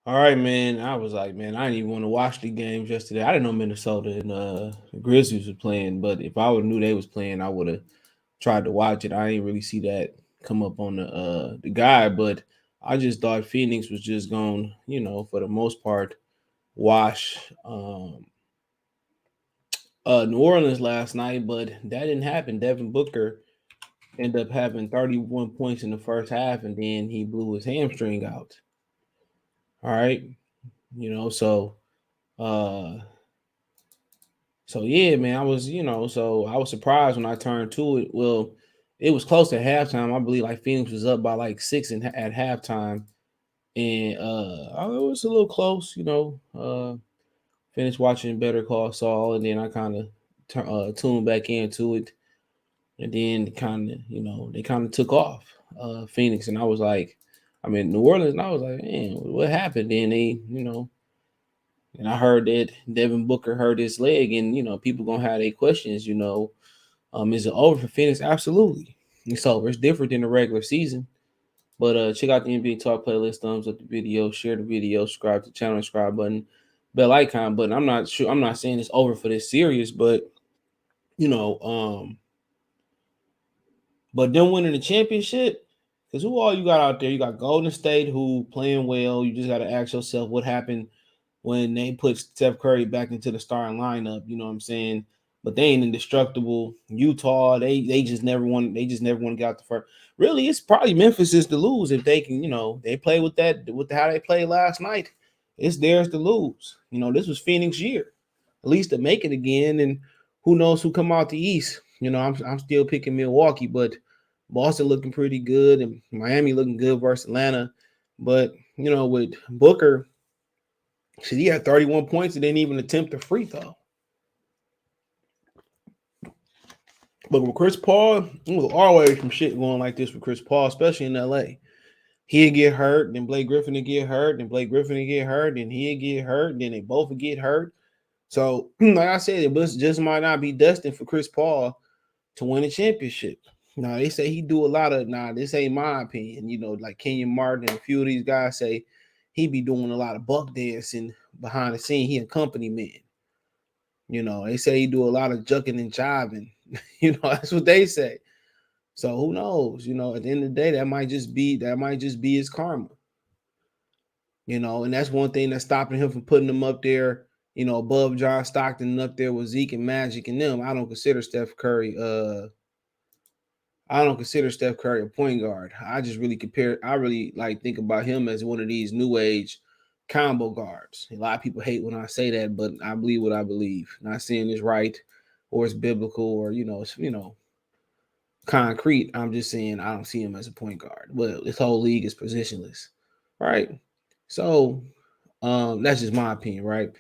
All right, man. I was like, man, I didn't even want to watch the games yesterday. I didn't know Minnesota and the Grizzlies was playing, but if I would knew they was playing, I would have tried to watch it. I didn't really see that come up on the guide, but I just thought Phoenix was just going, for the most part, wash New Orleans last night, but that didn't happen. Devin Booker ended up having 31 points in the first half, and then he blew his hamstring out. All right, so uh So yeah, man, so I was surprised when I turned to it. Well, it was close to halftime. I believe like Phoenix was up by like six at halftime, and it was a little close. Finished watching Better Call Saul, and then I kind of tuned back into it, and then they kind of took off Phoenix, and I was like, I mean New Orleans, and I was like, man, what happened? Then and I heard that Devin Booker hurt his leg, and people gonna have their questions. Is it over for Phoenix? Absolutely, it's over. It's different than the regular season. But check out the NBA Talk playlist, thumbs up the video, share the video, subscribe to the channel, subscribe button, bell icon button. I'm not sure. I'm not saying it's over for this series, but you know, um, but them winning the championship. Because who all you got out there? You got Golden State who playing well. You just got to ask yourself what happened when they put Steph Curry back into the starting lineup. You know what I'm saying? But they ain't indestructible. Utah, they just never won. They just never want to get out the first. Really, it's probably Memphis is to lose if they can. They play with that with how they played last night. It's theirs to lose. This was Phoenix year, at least to make it again. And who knows who come out the East? I'm still picking Milwaukee, but Boston looking pretty good and Miami looking good versus Atlanta. But with Booker, see, he had 31 points and didn't even attempt a free throw. But with Chris Paul, it was always some shit going like this with Chris Paul, especially in LA. He'd get hurt, then Blake Griffin would get hurt, then Blake Griffin would get hurt, then he'd get hurt, then they both would get hurt. So, like I said, it just might not be destined for Chris Paul to win a championship. Now, they say he do a lot of, this ain't my opinion. Like Kenyon Martin and a few of these guys say he be doing a lot of buck dancing behind the scene. He a company man. They say he do a lot of jucking and jiving. That's what they say. So who knows? At the end of the day, that might just be his karma. And that's one thing that's stopping him from putting them up there, above John Stockton and up there with Zeke and Magic and them. I don't consider Steph Curry a point guard. I really like think about him as one of these new age combo guards. A lot of people hate when I say that, but I believe what I believe. Not saying it's right or it's biblical or it's concrete. I'm just saying I don't see him as a point guard. Well, this whole league is positionless. Right. So that's just my opinion, right?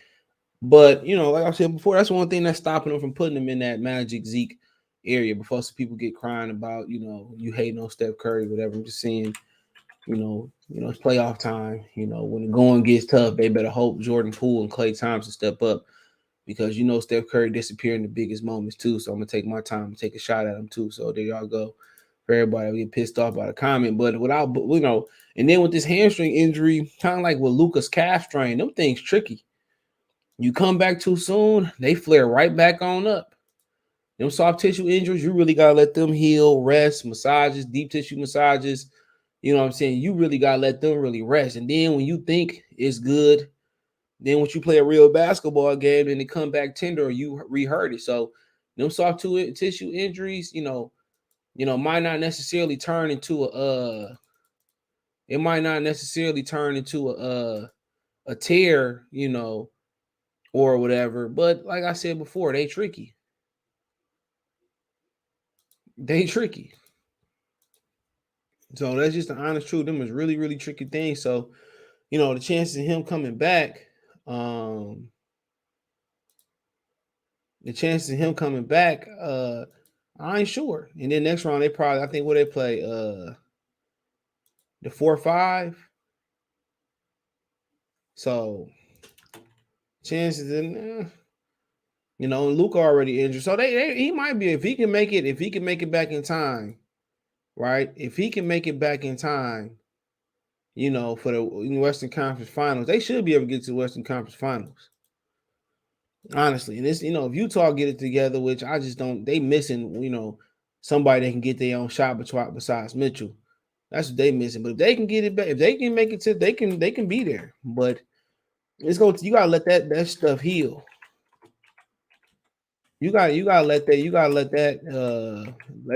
But like I said before, that's one thing that's stopping him from putting him in that Magic Zeke area before some people get crying about, you hating on Steph Curry, whatever. I'm just saying, it's playoff time. When the going gets tough, they better hope Jordan Poole and Klay Thompson step up because Steph Curry disappeared in the biggest moments too. So I'm gonna take my time to take a shot at him too. So there y'all go. For everybody to get pissed off by the comment, but and then with this hamstring injury, kind of like with Luca's calf strain, them things tricky. You come back too soon, they flare right back on up. Them soft tissue injuries, you really gotta let them heal, rest, massages, deep tissue massages. You know what I'm saying? You really gotta let them really rest. And then when you think it's good, then once you play a real basketball game and it come back tender, you rehurt it. So them soft tissue injuries, might not necessarily turn into it might not necessarily turn into a tear, or whatever. But like I said before, they tricky. They tricky. So that's just the honest truth. Them is really, really tricky things. So, the chances of him coming back, um, the chances of him coming back, I ain't sure. And then next round, I think what they play, the 4-5. So chances, Luca already injured. So he might be, if he can make it back in time, right? If he can make it back in time, for the Western Conference Finals. They should be able to get to the Western Conference Finals. Honestly, and this, if Utah get it together, which I just don't, they missing, somebody that can get their own shot besides Mitchell. That's what they missing. But if they can get it back, if they can make it to, they can be there. But you gotta let that stuff heal. You gotta let that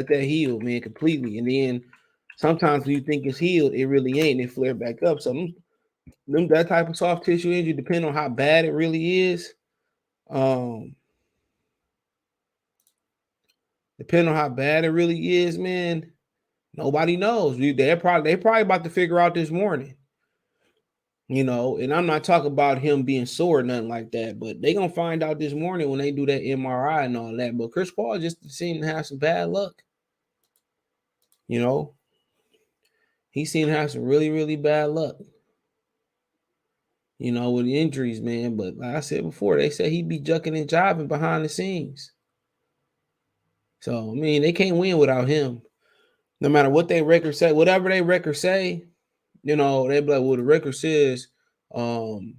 heal, man, completely. And then sometimes when you think it's healed, it really ain't. It flare back up. So that type of soft tissue injury, depending on how bad it really is, um, man, nobody knows. They probably about to figure out this morning. And I'm not talking about him being sore or nothing like that, but they gonna find out this morning when they do that MRI and all that. But Chris Paul just seemed to have some bad luck. You know, he seemed to have some really, really bad luck. With the injuries, man. But like I said before, they said he'd be jucking and jiving behind the scenes. So I mean, they can't win without him. No matter what they record say, whatever they record say, they be like, well, the record says, they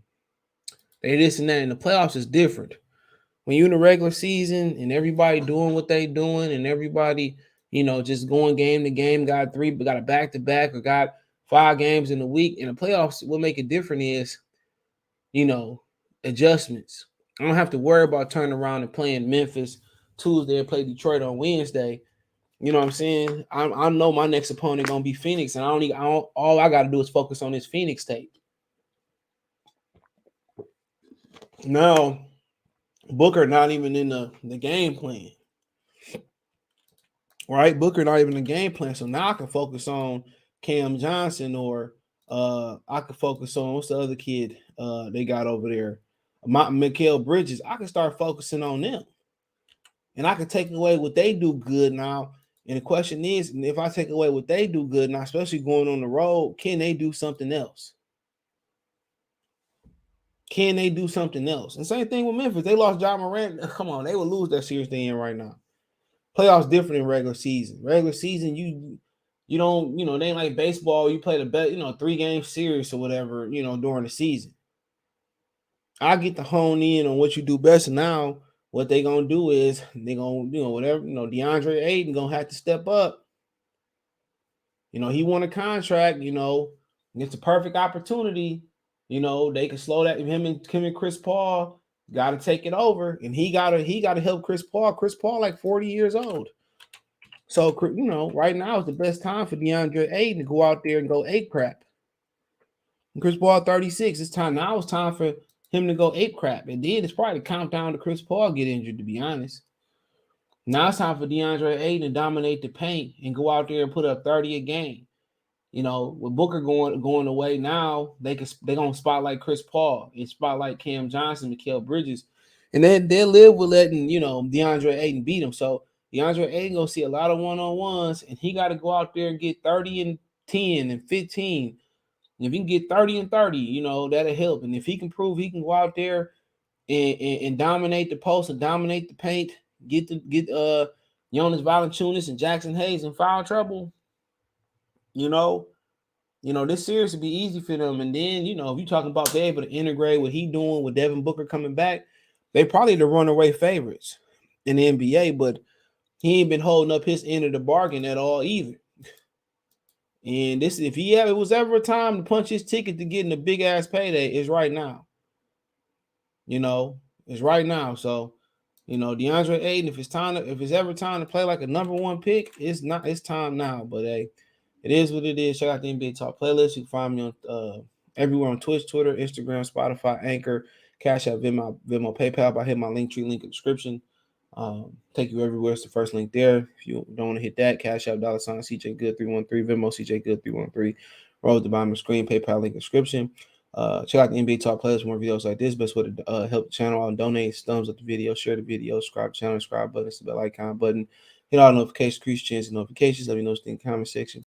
this and that. And the playoffs is different. When you're in the regular season and everybody doing what they doing and everybody, just going game to game, got a back to back or got 5 games in a week. In the playoffs, what make it different is, adjustments. I don't have to worry about turning around and playing Memphis Tuesday and play Detroit on Wednesday. You know what I'm saying? I know my next opponent gonna be Phoenix, and all I gotta do is focus on this Phoenix tape. Now, Booker not even in the game plan. Right? Booker not even in the game plan. So now I can focus on Cam Johnson or I can focus on what's the other kid they got over there? Mikal Bridges. I can start focusing on them. And I can take away what they do good now. And the question is, if I take away what they do good now, especially going on the road, can they do something else? Can they do something else? And same thing with Memphis. They lost John Morant. Come on, they would lose that series they in right now. Playoffs different in regular season. Regular season, you don't, they ain't like baseball. You play the best, 3-game series or whatever, during the season. I get to hone in on what you do best. And now what they gonna do is they gonna, whatever, DeAndre Ayton gonna have to step up. He won a contract, it's a perfect opportunity. They can slow that. Him and Chris Paul got to take it over, and he gotta help Chris Paul. Chris Paul like 40 years old. So, right now is the best time for DeAndre Ayton to go out there and go ape crap. And Chris Paul 36. It's time now. It's time for him to go ape crap. And then it's probably the countdown to Chris Paul get injured, to be honest. Now it's time for DeAndre Ayton to dominate the paint and go out there and put up 30 a game. With Booker going away now, they're gonna spotlight Chris Paul and spotlight Cam Johnson, Mikal Bridges, and they'll live with letting DeAndre Ayton beat him. So DeAndre Ayton gonna see a lot of one-on-ones, and he got to go out there and get 30 and 10 and 15. And if he can get 30 and 30, that'll help. And if he can prove he can go out there and dominate the post and dominate the paint, get Jonas Valanciunas and Jackson Hayes in foul trouble, this series would be easy for them. And then, if you're talking about being able to integrate what he doing with Devin Booker coming back, they probably the runaway favorites in the NBA, but he ain't been holding up his end of the bargain at all either. And if it was ever a time to punch his ticket to getting a big ass payday, it's right now. It's right now. So, DeAndre Ayton, if it's ever time to play like a number 1 pick, it's time now. But hey, it is what it is. Check out the NBA Talk playlist. You can find me on everywhere on Twitch, Twitter, Instagram, Spotify, Anchor, Cash App, Venmo, PayPal. I hit my link tree link in the description. Take you everywhere. It's the first link there. If you don't want to hit that, Cash App, $ CJ Good 313, Venmo CJ Good 313. Roll at the bottom of the screen, PayPal link in the description. Check out the NBA Talk playlist, more videos like this. Best way to help the channel out, donate, thumbs up the video, share the video, subscribe to the channel, subscribe button, the bell icon button, hit all notifications, increase chance of notifications. Let me know in the comment section.